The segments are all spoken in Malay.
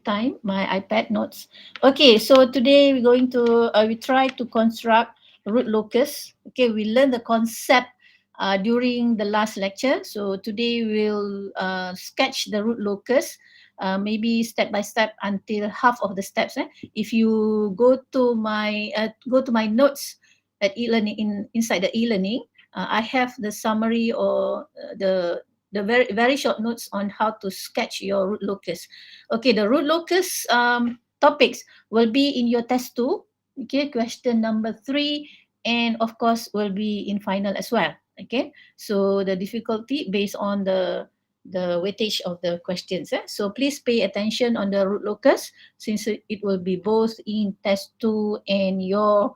time my iPad notes. Okay, so today we're going to we try to construct root locus. Okay, we learned the concept during the last lecture. So today we'll sketch the root locus, maybe step by step until half of the steps. If you go to my notes at e-learning inside the e-learning, I have the summary or the very short notes on how to sketch your root locus. Okay, the root locus topics will be in your test 2. Okay, question number 3, and of course will be in final as well. Okay, so the difficulty based on the weightage of the questions. So please pay attention on the root locus, since it will be both in test 2 and your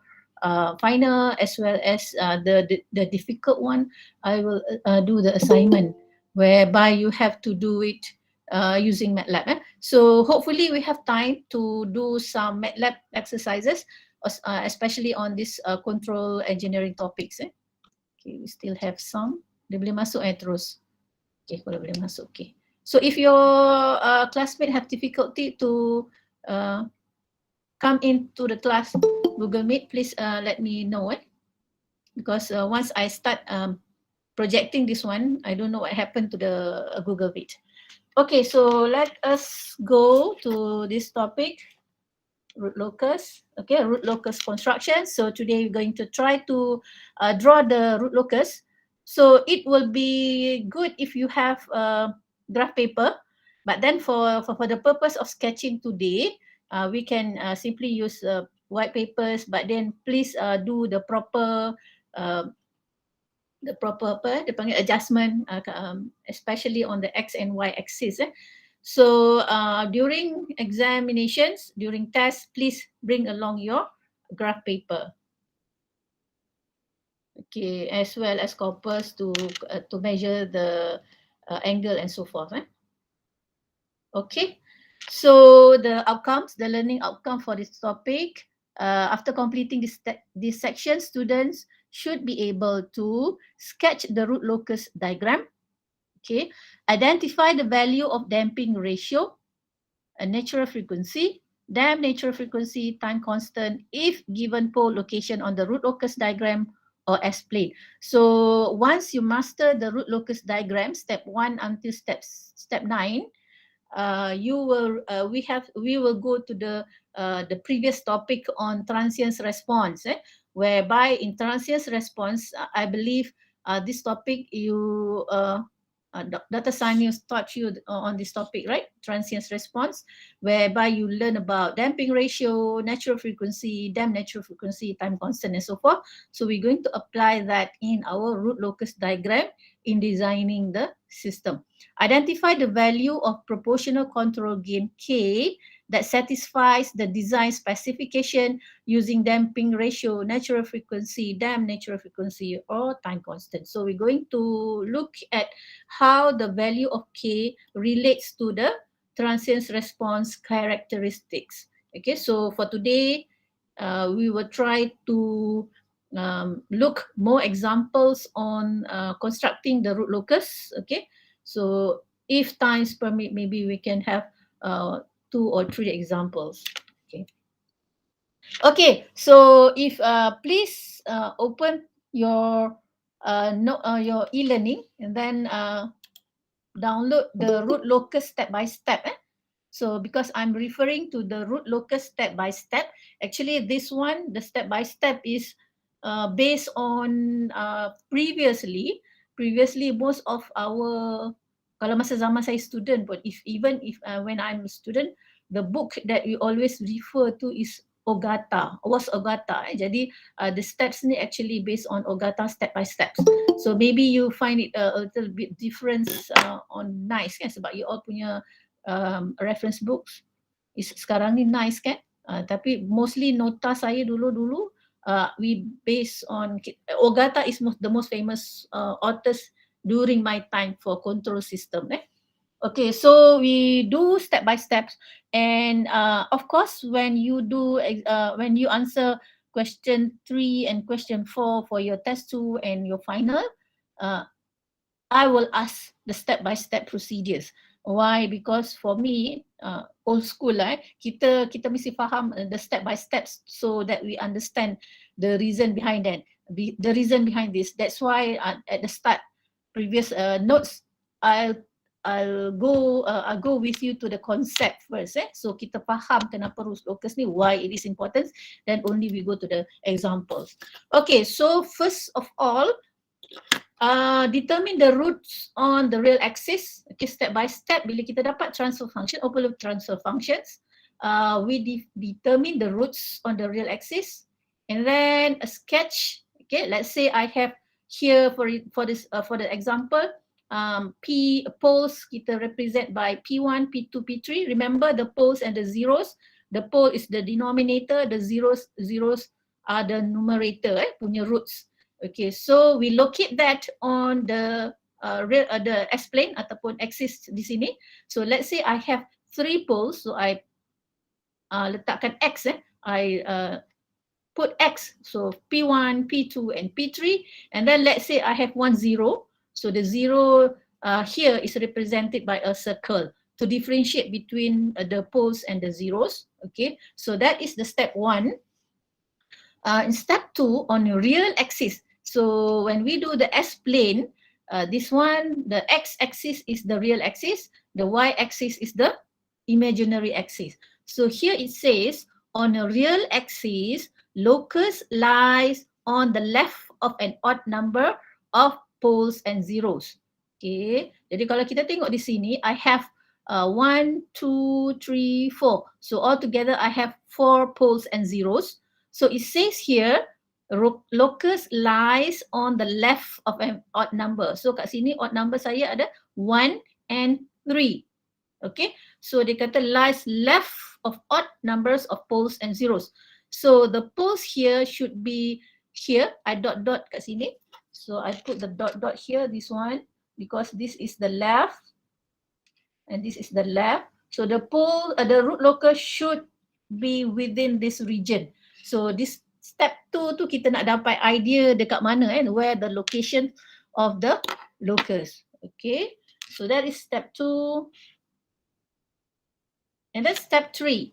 final, as well as the difficult one. I will do the assignment whereby you have to do it using MATLAB. So hopefully we have time to do some MATLAB exercises, especially on this control engineering topics. Okay, we still have some. Dia boleh masuk terus. Okay, kalau boleh masuk. Okay. So if your classmate have difficulty to come into the class Google Meet, please let me know. Because once I start projecting this one, I don't know what happened to the Google Meet. Okay, so let us go to this topic, root locus. Okay, root locus construction. So today we're going to try to draw the root locus. So it will be good if you have a graph paper, but then for the purpose of sketching today, we can simply use white papers, but then please do the proper apa dia panggil adjustment, especially on the x and y axis. So during examinations, during tests, please bring along your graph paper. Okay, as well as compass to measure the angle and so forth. Okay, so the outcomes, the learning outcome for this topic, after completing this section, students should be able to sketch the root locus diagram. Okay, identify the value of damping ratio, a natural frequency, damp natural frequency, time constant, if given pole location on the root locus diagram or S-plane. So once you master the root locus diagram, step 1 until step 9, we will go to the previous topic on transient response, whereby in transient response, I believe this topic you Dr. Sanius taught you on this topic, right? Transient response, whereby you learn about damping ratio, natural frequency, damp natural frequency, time constant, and so forth. So we're going to apply that in our root locus diagram in designing the system. Identify the value of proportional control gain K that satisfies the design specification using damping ratio, natural frequency, damp natural frequency, or time constant. So we're going to look at how the value of K relates to the transient response characteristics. Okay, so for today, we will try to look more examples on constructing the root locus. Okay, so if times permit, maybe we can have 2 or 3 examples. Okay. Okay, so if please open your your e-learning, and then download the root locus step by step. So because I'm referring to the root locus step by step, actually this one, the step by step is based on previously most of our, kalau masa zaman saya student pun, even if when I'm a student, the book that we always refer to is was Ogata. Jadi the steps ni actually based on Ogata step by steps. So maybe you find it a little bit different on nice kan, sebab you all punya reference books is sekarang ni nice kan. Tapi mostly nota saya dulu we based on Ogata is the most famous authors during my time for control system. Okay, so we do step by steps, and of course when you answer question 3 and question 4 for your test 2 and your final, I will ask the step by step procedures. Why? Because for me, old school lah. Kita mesti faham the step by steps so that we understand the reason behind that. The reason behind this. That's why at the start, previous notes, I'll go with you to the concept first. So kita faham kenapa root locus ni, why it is important. Then only we go to the examples. Okay, so first of all, determine the roots on the real axis. Okay, step by step. Bila kita dapat transfer function, open loop transfer functions, we determine the roots on the real axis, and then a sketch. Okay, let's say I have here for the example, poles kita represent by P1, P2, P3. Remember the poles and the zeros. The pole is the denominator, the zeros are the numerator, punya roots. Okay, so we locate that on the S-plane ataupun axis di sini. So let's say I have 3 poles, so I letakkan X, I put X, so P1, P2 and P3, and then let's say I have 1 0, so the 0 here is represented by a circle to differentiate between the poles and the zeros. Okay, so that is the step 1. In step 2, on the real axis, so when we do the S-plane, this one, the X-axis is the real axis, the Y-axis is the imaginary axis. So here it says, on a real axis, locus lies on the left of an odd number of poles and zeros. Okay, jadi kalau kita tengok di sini, I have 1, 2, 3, 4. So altogether I have 4 poles and zeros. So it says here, locus lies on the left of an odd number. So kat sini odd number saya ada 1 and 3. Okay, so dia kata lies left of odd numbers of poles and zeros. So the poles here should be here. I dot kat sini. So I put the dot here, this one, because this is the left and this is the left. So the pole, the root locus should be within this region. So this step 2 tu kita nak dapat idea dekat mana, where the location of the locus. Okay, so that is step 2. And then step 3.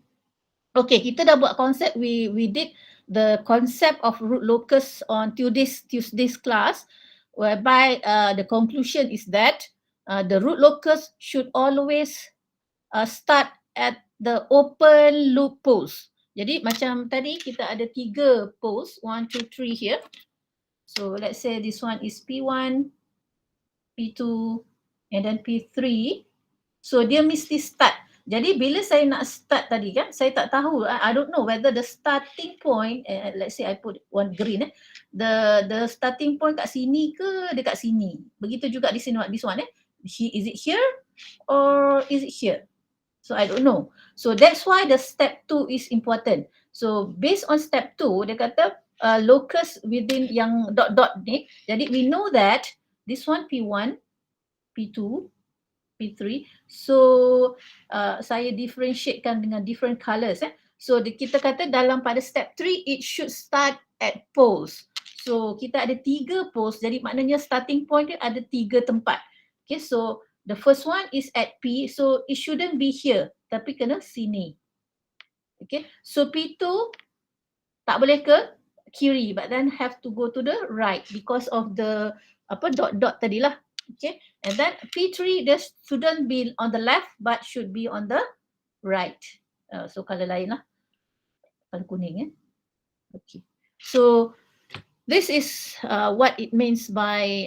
Okay, kita dah buat konsep, we did the concept of root locus on Tuesday's class, whereby the conclusion is that the root locus should always start at the open loop poles. Jadi macam tadi kita ada 3 poles, 1, 2, 3 here. So let's say this one is P1, P2 and then P3. So dia mesti start. Jadi bila saya nak start tadi kan, saya tak tahu, I don't know whether the starting point, let's say I put one green, the starting point kat sini ke dekat sini. Begitu juga di sini, this one, is it here or is it here? So I don't know. So that's why the step 2 is important. So based on step 2, dia kata locus within yang dot ni. Jadi we know that this one P1, P2, P3. So saya differentiatekan dengan different colors. So kita kata dalam pada step 3, it should start at poles. So kita ada 3 poles, jadi maknanya starting point dia ada 3 tempat. Okay, so the first one is at P, so it shouldn't be here, tapi kena sini. Okay, so P2 tak boleh ke kiri, but then have to go to the right because of the dot tadi lah. Okay, and then P3 this shouldn't be on the left but should be on the right. So color lain lah, color kuning. Okay, so this is what it means by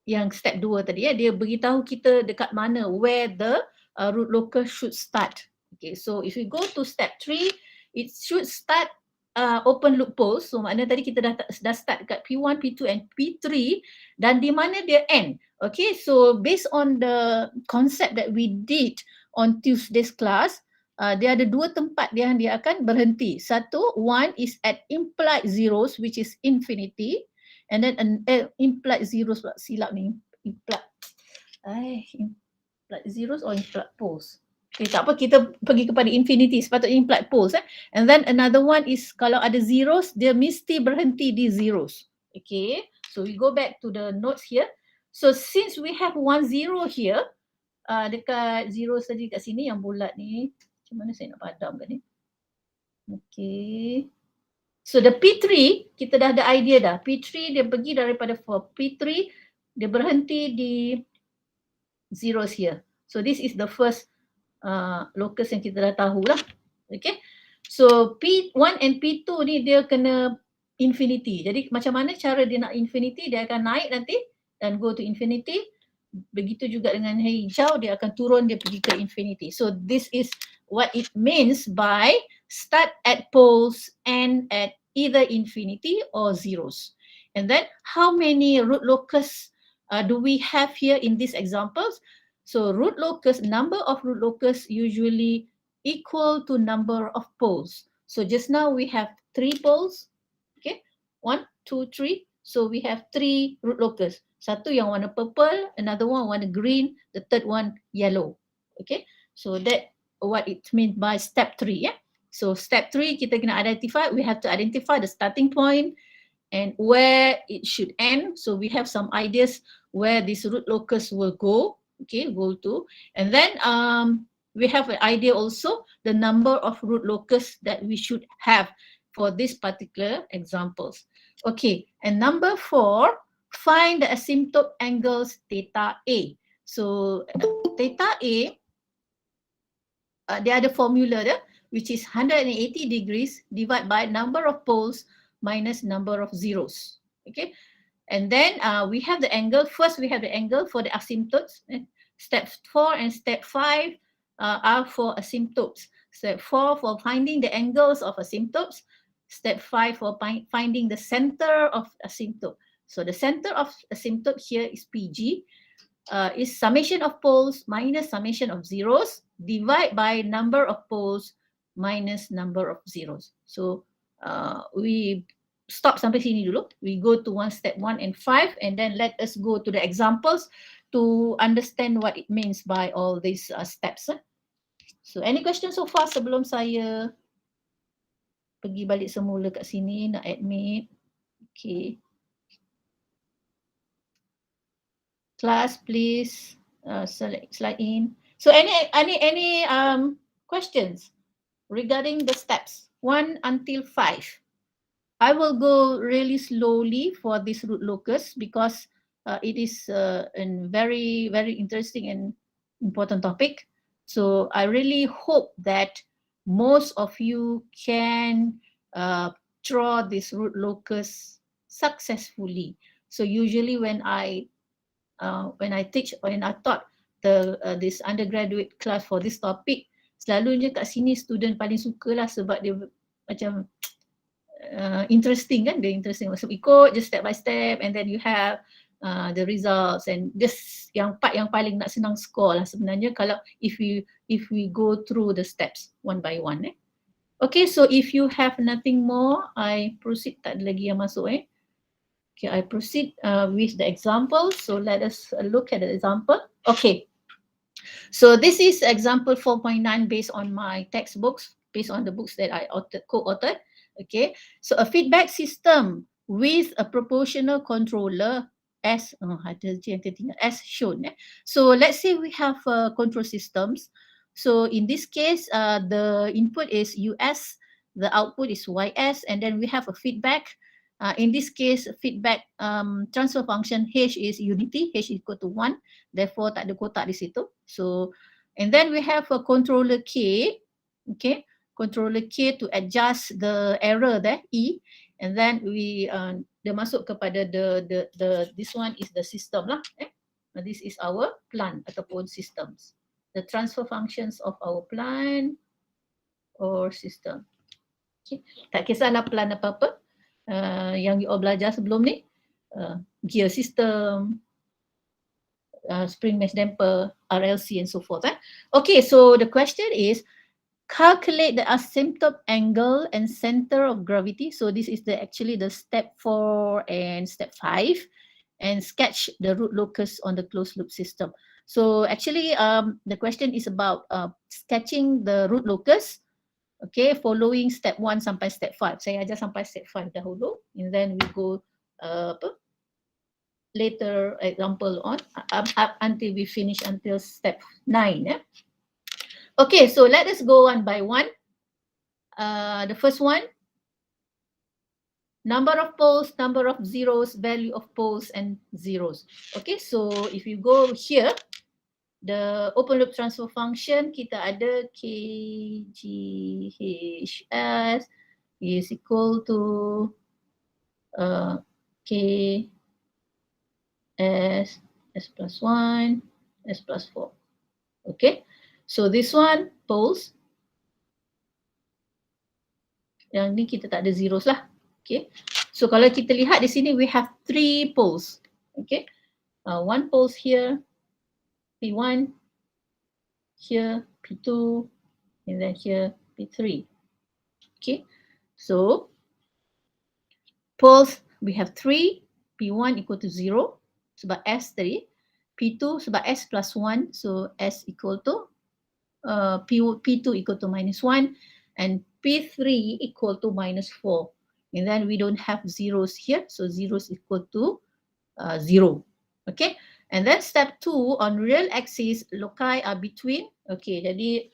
yang step 2 tadi. Dia beritahu kita dekat mana, where the root locus should start. Okay, so if we go to step 3, it should start open loop poles. So maknanya tadi kita dah start dekat P1, P2 and P3, dan di mana dia end. Okay, so based on the concept that we did on Tuesday's class, dia ada 2 tempat dia akan berhenti. One is at implied zeros, which is infinity, and then implied zeros, silap ni, implied zeros or implied poles. Okay, tak apa, kita pergi kepada infinity, sepatutnya implied poles. And then another one is kalau ada zeros, dia mesti berhenti di zeros. Okay, so we go back to the notes here. So since we have 1 0 here, dekat zero tadi kat sini yang bulat ni. Macam mana saya nak padamkan ni? Okay. So the P3 kita dah ada idea dah. P3 dia pergi daripada 4. P3 dia berhenti di zeros here. So this is the first locus yang kita dah tahu lah. Okay. So P1 and P2 ni dia kena infinity. Jadi macam mana cara dia nak infinity? Dia akan naik nanti dan go to infinity. Begitu juga dengan hijau, dia akan turun, dia pergi ke infinity. So this is what it means by start at poles and at either infinity or zeros. And then how many root locus do we have here in these examples? So root locus, number of root locus usually equal to number of poles. So just now we have 3 poles. Okay, 1, 2, 3. So we have 3 root locus. Satu yang warna purple, another one warna green, the third one yellow. Okay, so that what it means by step 3. Yeah. So step 3 kita kena identify. We have to identify the starting point and where it should end. So we have some ideas where this root locus will go. Okay, go to, and then we have an idea also the number of root locus that we should have for this particular examples. Okay, and number 4, find the asymptote angles theta A. So theta A, dia ada formula dia, which is 180 degrees divided by number of poles minus number of zeros. Okay, and then we have the angle. First, we have the angle for the asymptotes. Step 4 and step 5 are for asymptotes. Step 4 for finding the angles of asymptotes. Step 5 for finding the center of asymptote. So the center of asymptote here is PG, is summation of poles minus summation of zeros divided by number of poles minus number of zeros. So we stop sampai sini dulu. We go to step 1 and 5 and then let us go to the examples to understand what it means by all these steps. So any questions so far sebelum saya pergi balik semula kat sini nak admit? Okay. Class please slide in. So any questions regarding the steps 1 until 5? I will go really slowly for this root locus because it is a very, very interesting and important topic. So I really hope that most of you can draw this root locus successfully. So usually when I teach, when I taught this undergraduate class for this topic, selalunya kat sini student paling suka lah sebab dia macam interesting kan, dia interesting. So ikut just step by step and then you have the results and this yang part yang paling nak senang score lah sebenarnya kalau if we go through the steps one by one. Okay, so if you have nothing more, I proceed. Tak ada lagi yang masuk Okay, I proceed with the example. So let us look at the example. Okay, so this is example 4.9 based on my textbooks, based on the books that I co-authored. Okay, so a feedback system with a proportional controller as shown. So let's say we have control systems. So in this case, the input is US, the output is YS, and then we have a feedback. In this case, feedback transfer function H is unity, H equal to 1, therefore tak ada kotak di situ. So, and then we have a controller K, okay, controller K to adjust the error there, E, and then we dia masuk kepada this one is the system lah. This is our plant ataupun systems. The transfer functions of our plant or system. Okay. Tak kisahlah plant apa-apa yang you all belajar sebelum ni, gear system, spring mesh damper, RLC and so forth. Okay, so the question is calculate the asymptote angle and center of gravity. So this is actually the step 4 and step 5, and sketch the root locus on the closed loop system. So actually the question is about sketching the root locus, okay, following step 1 sampai step 5. Saya ajar sampai step 5 dahulu, and then we go later example on up until we finish until step 9. Okay, so let us go one by one. The first one, number of poles, number of zeros, value of poles and zeros. Okay, so if you go here, the open loop transfer function, kita ada KGHS is equal to K S plus 1, S plus 4. Okay, so this one, poles. Yang ni kita tak ada zeros lah. Okay, so kalau kita lihat di sini, we have 3 poles. Okay, one poles here, P1, here P2, and then here P3. Okay, so poles we have 3, P1 equal to 0 sebab S tadi, P2 sebab S plus 1, so S equal to P2 equal to minus 1, and P3 equal to minus 4. And then we don't have zeros here, so zeros equal to 0. Okay, and then step 2, on real axis, loci are between. Okay, jadi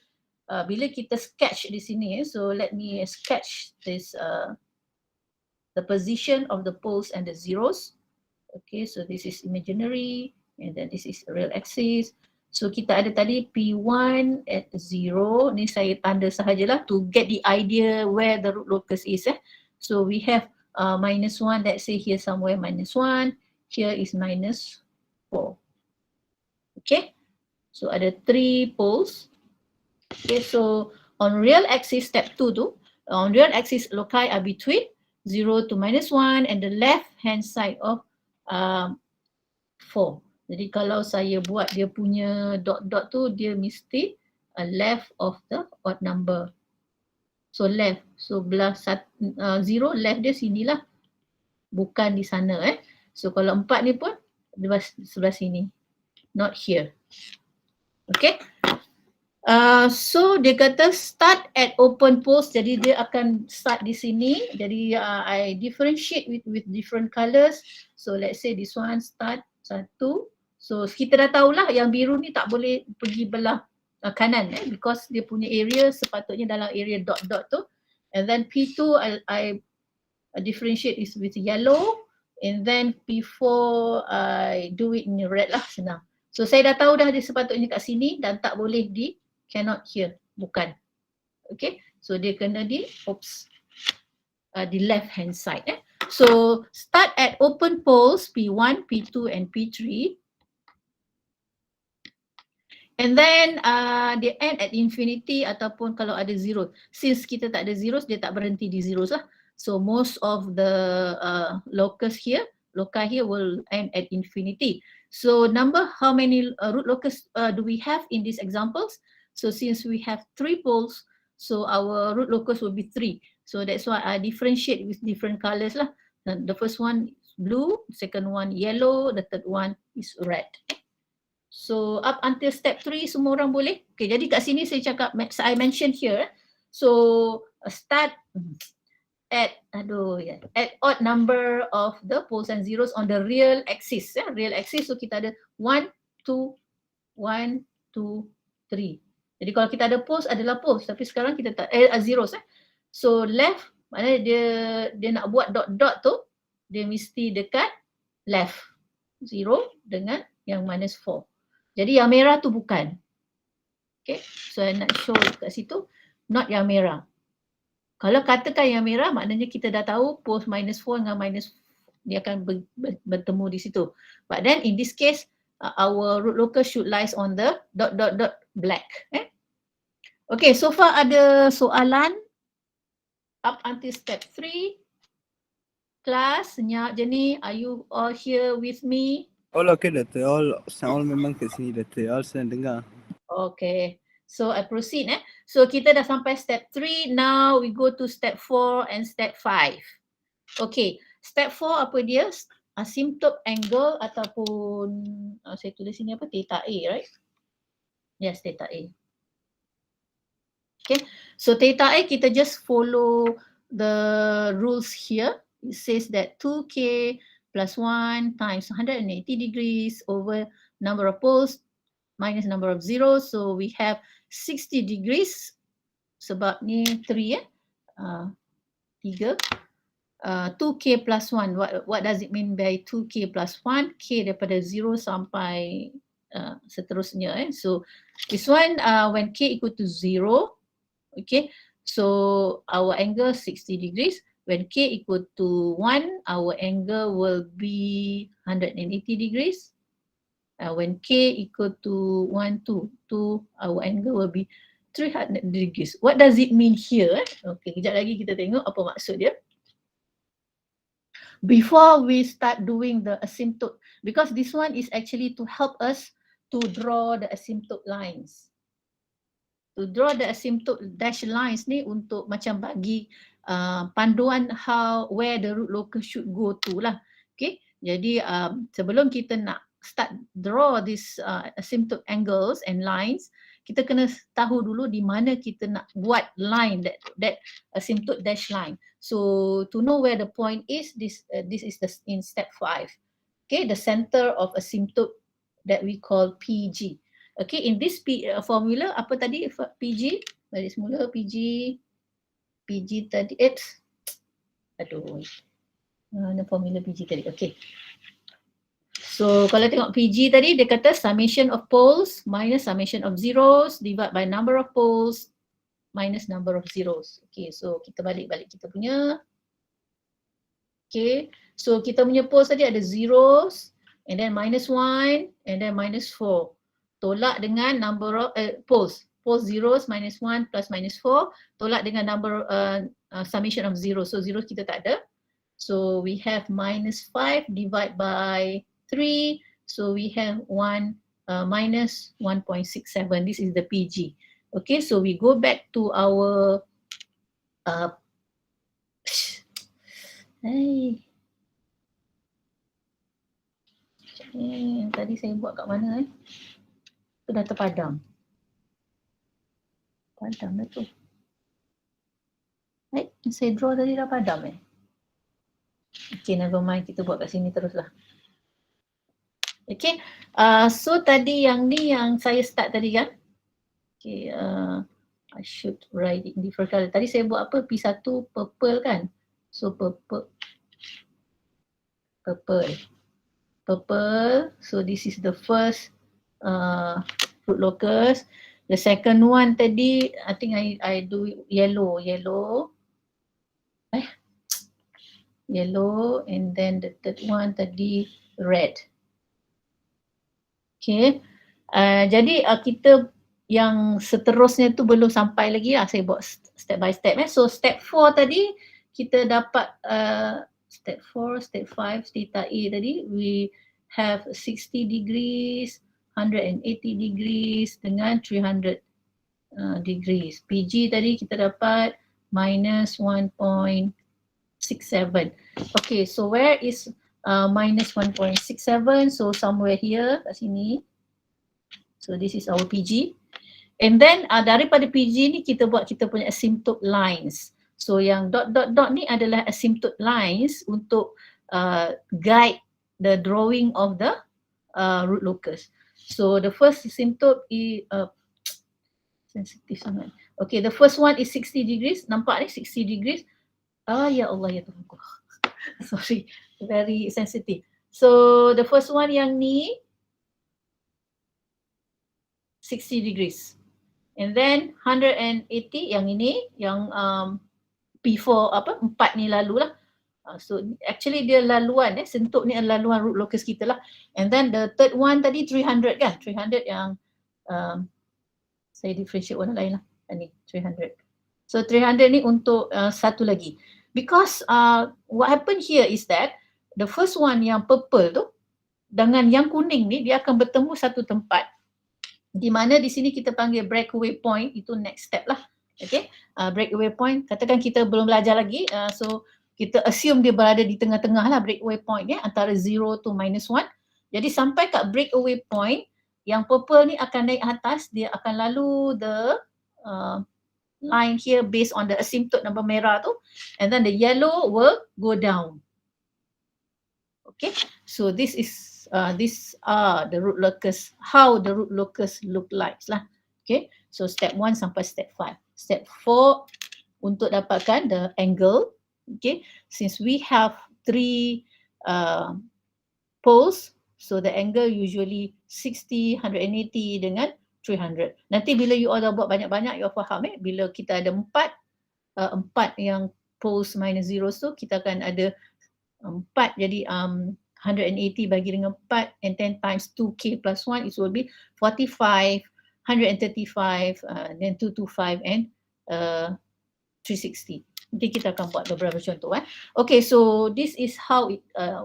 bila kita sketch di sini, so let me sketch this the position of the poles and the zeros. Okay, so this is imaginary, and then this is real axis. So kita ada tadi P1 at 0. Ni saya tanda sahajalah to get the idea where the root locus is. So we have minus 1, let's say here somewhere minus 1. Here is minus 4. Okay, so ada 3 poles. Okay, so on real axis, step 2 tu, on real axis loci are between 0 to minus 1 and the left hand side of 4. Jadi kalau saya buat dia punya dot-dot tu, dia mesti left of the odd number. So left, so belah 0, left dia sinilah, bukan di sana. So kalau 4 ni pun sebelah sini, not here. Okay. So dia kata start at open poles, jadi dia akan start di sini. Jadi I differentiate with different colors. So let's say this one start 1. So kita dah tahulah yang biru ni tak boleh pergi belah kanan because dia punya area sepatutnya dalam area dot-dot tu. And then P2 I differentiate is with yellow, and then P4 I do it in red lah, senang. So saya dah tahu dah dia sepatutnya kat sini dan tak boleh di cannot here, bukan. Okay, so dia kena di the left hand side. So start at open poles P1, P2 and P3. And then dia end at infinity ataupun kalau ada zero. Since kita tak ada zeros, dia tak berhenti di zeros lah. So most of the locus here, loci here will end at infinity. So number, how many root locus do we have in these examples? So since we have 3 poles, so our root locus will be 3. So that's why I differentiate with different colors lah. The first one is blue, second one yellow, the third one is red. So up until step 3 semua orang boleh. Okay, jadi kat sini saya cakap, I mention here. So start at odd number of the poles and zeros on the real axis. Real axis, so kita ada 1, 2, 1, 2, 3. Jadi kalau kita ada poles adalah poles, tapi sekarang kita tak zeros. So left, maknanya dia nak buat dot-dot tu, dia mesti dekat left 0 dengan yang minus 4. Jadi yang merah tu bukan. Okay, so I nak show kat situ, not yang merah. Kalau katakan yang merah, maknanya kita dah tahu poles minus 4 dengan minus 4, dia akan bertemu di situ. But then in this case, our root locus should lies on the dot dot dot black. Okay, so far ada soalan up until step 3. Kelas, senyap je ni. Are you all here with me? All okay, Dato'. All memang kat sini, Dato'. All sedang dengar. Okay. So I proceed. So kita dah sampai step 3. Now we go to step 4 and step 5. Okay. Step 4 apa dia? Asymptote angle ataupun saya tulis sini apa? Theta A, right? Yes, theta A. Okay. So theta A, kita just follow the rules here. It says that 2K plus 1 times 180 degrees over number of poles minus number of zeros. So we have 60 degrees. Sebab ni 3 3. 2K plus 1. What does it mean by 2K plus 1? K daripada 0 sampai seterusnya. So this one when K equal to 0, okay, so our angle 60 degrees. When K equal to 1, our angle will be 180 degrees. When K equal to 1, 2, our angle will be 300 degrees. What does it mean here? Okay, kejap lagi kita tengok apa maksud dia. Before we start doing the asymptote, because this one is actually to help us to draw the asymptote lines. To draw the asymptote dash lines ni untuk macam bagi panduan where the root locus should go to lah. Okay, jadi sebelum kita nak start draw this asymptote angles and lines, kita kena tahu dulu di mana kita nak buat line that asymptote dash line. So to know where the point is, this is in step 5. Okay, the center of asymptote that we call PG. Okay, in this formula, apa tadi PG? Dari semula PG tadi, aduh, mana formula PG tadi? Okay. So kalau tengok PG tadi, dia kata summation of poles minus summation of zeros divided by number of poles minus number of zeros. Okay, so kita balik kita punya. Okay, so kita punya poles tadi ada zeros, and then minus 1, and then minus 4. Tolak dengan number of poles. Poles zeros minus 1 plus minus 4. Tolak dengan number summation of zeros. So zeros kita tak ada. So we have minus 5 divided by 3. So we have minus 1.67. This is the PG. Okay, so we go back to our tadi saya buat kat mana Itu dah terpadam. Padam dah tu. Saya draw tadi dah padam Okay, never mind. Kita buat kat sini teruslah. Okay, so tadi yang ni yang saya start tadi kan. Okay, I should write it in different color. Tadi saya buat apa? P1 purple kan. So purple. So this is the first root locus. The second one tadi, I think I do yellow, and then the third one tadi red. Okay, jadi kita yang seterusnya tu belum sampai lagi lah, saya buat step by step. So step 4 tadi kita dapat step 4, step 5, theta A tadi we have 60 degrees, 180 degrees dengan 300 degrees. PG tadi kita dapat minus 1.67. Okay, so where is minus 1.67? So somewhere here, kat sini. So this is our PG. And then daripada PG ni kita buat kita punya asymptote lines. So yang dot ni adalah asymptote lines untuk guide the drawing of the root locus. So the first asymptote is sensitive sangat. Okay, the first one is 60 degrees. Nampak ni 60 degrees. Ya Allah ya Tuhanku. Sorry, very sensitive. So the first one yang ni 60 degrees. And then 180 yang ini, yang P4 4 ni lalu lah. So actually dia laluan sentuk ni adalah laluan root locus kita lah. And then the third one tadi 300 kan? 300 yang saya differentiate warna lain lah. Ni 300. So 300 ni untuk satu lagi. Because what happened here is that the first one yang purple tu dengan yang kuning ni dia akan bertemu satu tempat. Di mana di sini kita panggil breakaway point, itu next step lah. Okay, breakaway point, katakan kita belum belajar lagi, so kita assume dia berada di tengah-tengah lah breakaway point antara 0 to minus 1. Jadi sampai kat breakaway point, yang purple ni akan naik atas, dia akan lalu the line here based on the asymptote number merah tu, and then the yellow will go down. Okay, so these are the root locus, how the root locus look like lah. Okay, so step 1 sampai step 5. Step 4 untuk dapatkan the angle. Okay, since we have 3 poles, so the angle usually 60, 180 dengan 300. Nanti bila you all dah buat banyak-banyak, you all faham bila kita ada 4 yang poles minus zeros tu, kita akan ada 4, jadi 180 bagi dengan 4 and 10 times 2k plus 1, it will be 45, 135, then 225 and 360. Nanti kita akan buat beberapa contoh. Okay, so this is how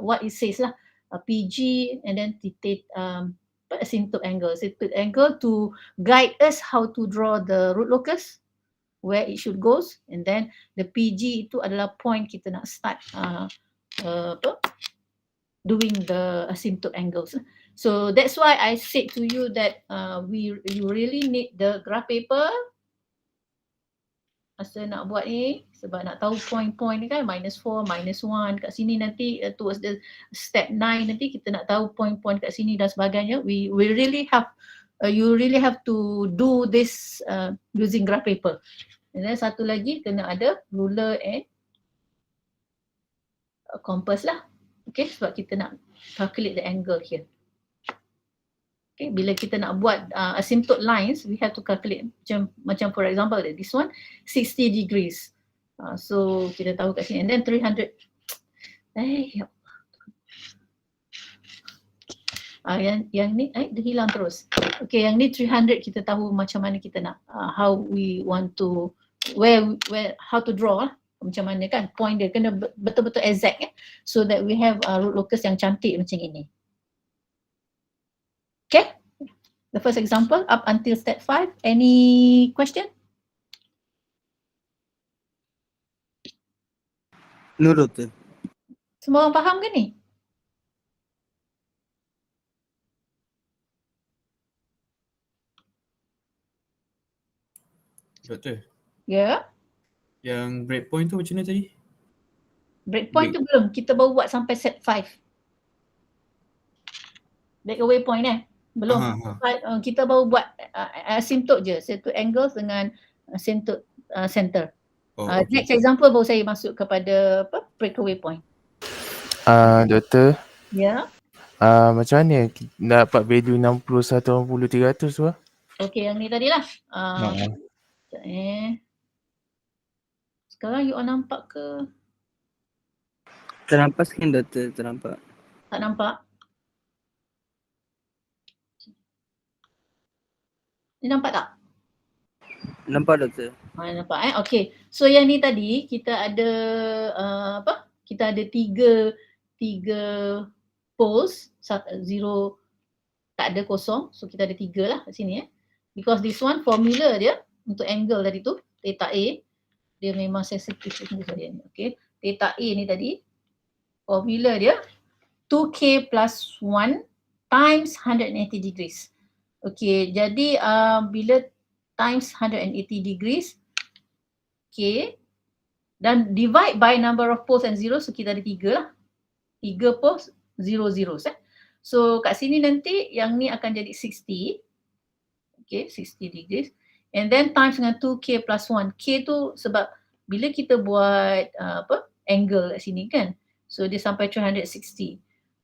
what it says lah. PG and then asymptote angle. Asymptote angle to guide us how to draw the root locus, where it should goes, and then the PG itu adalah point kita nak start doing the asymptote angles. So that's why I said to you that you really need the graph paper masa nak buat ni, sebab nak tahu point-point ni kan, -4, -1 kat sini nanti towards the step 9 nanti kita nak tahu point-point kat sini dan sebagainya. We really have you really have to do this using graph paper. And then satu lagi kena ada ruler and compass lah. Okay, sebab kita nak calculate the angle here. Okay, bila kita nak buat asymptote lines, we have to calculate macam for example this one 60 degrees. So kita tahu kat sini, and then 300. Yang ni dia hilang terus. Okay, yang ni 300 kita tahu macam mana kita nak how we want to where how to draw macam mana kan, point dia kena betul-betul exact so that we have root locus yang cantik macam ini. Okay, the first example up until step 5. Any question? No, Doktor. Semua orang faham ke ni? Doktor, Ya. yang breakpoint tu macam mana tadi? Breakpoint tu belum, kita baru buat sampai step 5. Breakaway point belum. Kita baru buat asymptote je, asymptote angles dengan asymptote center. Okay. Next example baru saya masuk kepada breakaway point. Doktor. Ya. Macam mana dapat value 60, 180, 300 tu? Okay, yang ni tadilah. Sekarang you all nampak ke? Ternampak sikit Doktor, ternampak. Tak nampak? Ni nampak tak? Nampak Doktor. Nampak Okay. So yang ni tadi kita ada kita ada tiga poles, zero tak ada kosong. So kita ada 3 lah kat sini Because this one formula dia untuk angle tadi tu, theta A, dia memang sensitif dia ni. Okay. Theta A ni tadi formula dia 2k plus 1 times 180 degrees. Okay, jadi bila times 180 degrees, okay, dan divide by number of poles and zeros, so kita ada 3 lah. 3 poles, 0 zeros So kat sini nanti yang ni akan jadi 60. Okay, 60 degrees. And then times dengan 2k plus 1. K tu sebab bila kita buat angle kat sini kan, so dia sampai 360.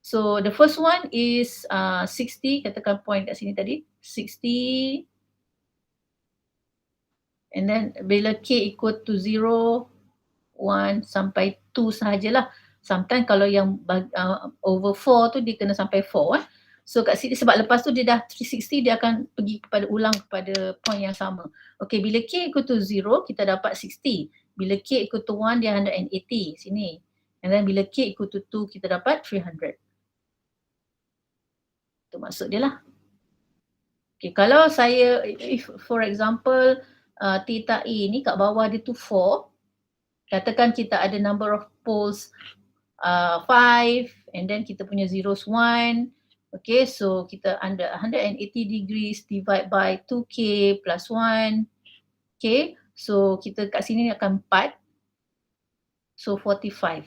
So the first one is 60, katakan point kat sini tadi, 60. And then bila k equal to 0, 1 sampai 2 sahajalah. Sometimes kalau yang over 4 tu dia kena sampai 4 So kat sini sebab lepas tu dia dah 360, dia akan pergi kepada ulang kepada point yang sama. Okay, bila k equal to 0 kita dapat 60. Bila k equal to 1 dia 180 sini. And then bila k equal to 2 kita dapat 300. Itu maksud dia lah. Okay, kalau saya, if for example theta A ni kat bawah dia tu 4, katakan kita ada number of poles 5 and then kita punya zeros 1. Okay, so kita under 180 degrees divide by 2k plus 1. Okay, so kita kat sini akan 4. So 45.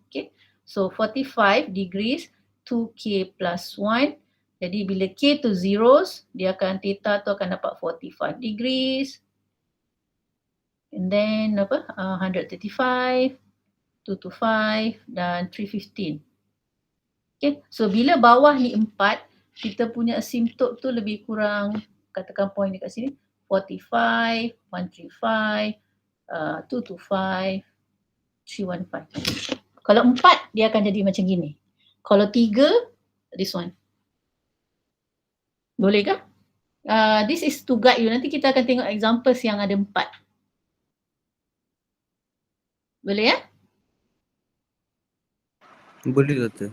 Okay, So 45 degrees 2K plus 1. Jadi bila K tu zeros, dia akan theta tu akan dapat 45 degrees. And then 135, 225 dan 315. Okay, so bila bawah ni 4, kita punya asymptote tu lebih kurang, katakan point dekat sini, 45, 135, 225, 315. Kalau 4, dia akan jadi macam gini. Kalau 3, this one. Boleh ke? This is to guide you. Nanti kita akan tengok examples yang ada 4. Boleh ya? Boleh doktor.